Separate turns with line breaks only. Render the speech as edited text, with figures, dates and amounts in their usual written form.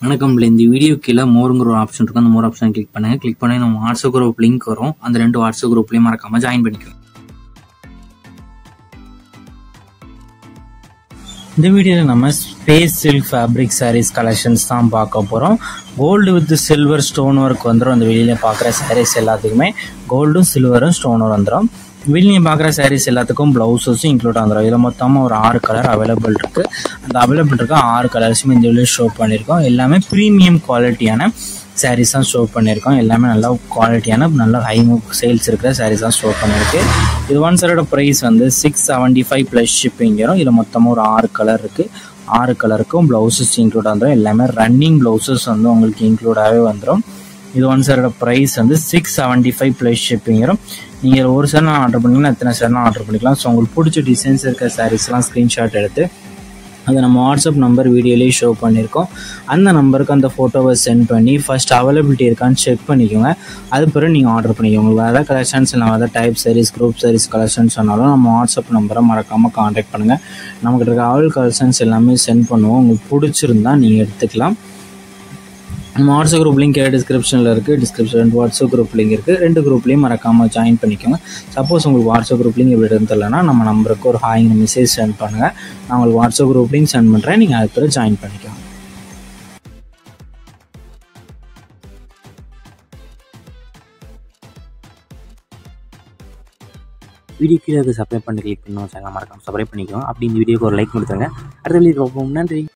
வணக்கம். இந்த வீடியோ கீழே மோருங்கிற ஒரு ஆப்ஷன் இருக்கும். அந்த மோர் ஆப்ஷன் கிளிக் பண்ணுங்க. கிளிக் பண்ணி நம்ம வாட்ஸ்அப் குரூப் லிங்க் வரும். அந்த 2 வாட்ஸ்அப் குரூப்லையும் மறக்காம ஜாயின் பண்ணிக்கோங்க. இந்த வீடியோவில் நம்ம space silk fabric sarees collections தான் பார்க்க போகிறோம். Gold with silver stone work வந்துடும். அந்த வெளியில் பார்க்குற சாரீஸ் எல்லாத்துக்குமே கோல்டும் சில்வரும் ஸ்டோன் ஒர்க் வந்துடும். வெளியே பார்க்குற சாரீஸ் எல்லாத்துக்கும் ப்ளவுஸஸும் இன்க்ளூட் வந்துடும். இதில் மொத்தமாக ஒரு 6 கலர் அவைலபிள் இருக்குது. அந்த அவைலபிள் இருக்க 6 கலர்ஸுமே இந்த வீடியோ ஷோ பண்ணியிருக்கோம். எல்லாமே ப்ரீமியம் குவாலிட்டியான சாரீஸ் தான் ஷோ பண்ணியிருக்கோம். எல்லாமே நல்ல குவாலிட்டியான நல்ல ஹை சேல்ஸ் இருக்கிற சாரீஸ் தான் ஷோ பண்ணியிருக்கு. இது ஒன் சைடோட ப்ரைஸ் வந்து 675 ப்ளஸ் ஷிப்பிங் வரும். இதில் மொத்தமாக ஒரு 6 கலர் இருக்குது. 6 கலருக்கும் ப்ளவுசஸ் இன்க்ளூட் வந்துடும். எல்லாமே ரன்னிங் ப்ளவுசஸ் வந்து உங்களுக்கு இன்க்ளூடாகவே வந்துடும். இது ஒன் சைடோட ப்ரைஸ் வந்து 675 ப்ளஸ் ஷிப்பிங் வரும். நீங்கள் ஒரு சேரனா ஆர்டர் பண்ணிங்கன்னா எத்தனை சேரனா ஆர்டர் பண்ணிக்கலாம். ஸோ உங்களுக்கு பிடிச்ச டிசைன்ஸ் இருக்கிற சாரீஸ்லாம் ஸ்க்ரீன்ஷாட் எடுத்து அதை நம்ம வாட்ஸ்அப் நம்பர் வீடியோலேயே ஷோ பண்ணியிருக்கோம். அந்த நம்பருக்கு அந்த ஃபோட்டோவை சென்ட் பண்ணி ஃபர்ஸ்ட் அவைலபிலிட்டி இருக்கான்னு செக் பண்ணிக்கோங்க. அது பிறகு நீங்கள் ஆர்டர் பண்ணிக்கோங்க. உங்களுக்கு வேறு கலெக்ஷன்ஸ் இல்லை வேறு type sarees group sarees collections சொன்னாலும் நம்ம வாட்ஸ்அப் நம்பரை மறக்காமல் காண்டாக்ட் பண்ணுங்கள். நம்மகிட்ட இருக்க ஆல் கலெக்ஷன்ஸ் எல்லாமே சென்ட் பண்ணுவோம். உங்களுக்கு பிடிச்சிருந்தா நீங்கள் எடுத்துக்கலாம். நம்ம வாட்ஸ்அப் குரூப் லிங்க் டிஸ்கிரிப்ஷனில் இருக்குது. டிஸ்கிரிப்ஷன் வாட்ஸ்அப் குரூப் லிங்க் இருக்குது. 2 குரூப்லேயும் மறக்காமல் ஜாயின் பண்ணிக்கோங்க. சப்போஸ் உங்களுக்கு வாட்ஸ்அப் குரூப் லிங்க் எப்படி தெரியலனா நம்ம நம்பருக்கு ஒரு ஹாய்ங்க மெசேஜ் சென்ட் பண்ணுங்கள். நான் உங்களுக்கு வாட்ஸ்அப் குரூப் லிங்க் சென்ட் பண்ணுறேன். நீங்கள் அது பிறகு ஜாயின் பண்ணிக்கோங்க. வீடியோ கீழே சப்ஸ்கிரைப் பண்ணி கிளிக் பண்ணணும். சேனல் மறக்காமல் சப்ஸ்கிரைப் பண்ணிக்கோங்க. அப்படி இந்த வீடியோக்கு ஒரு லைக் கொடுத்துருங்க. அடுத்த வீடியோ பார்ப்போம். நன்றி.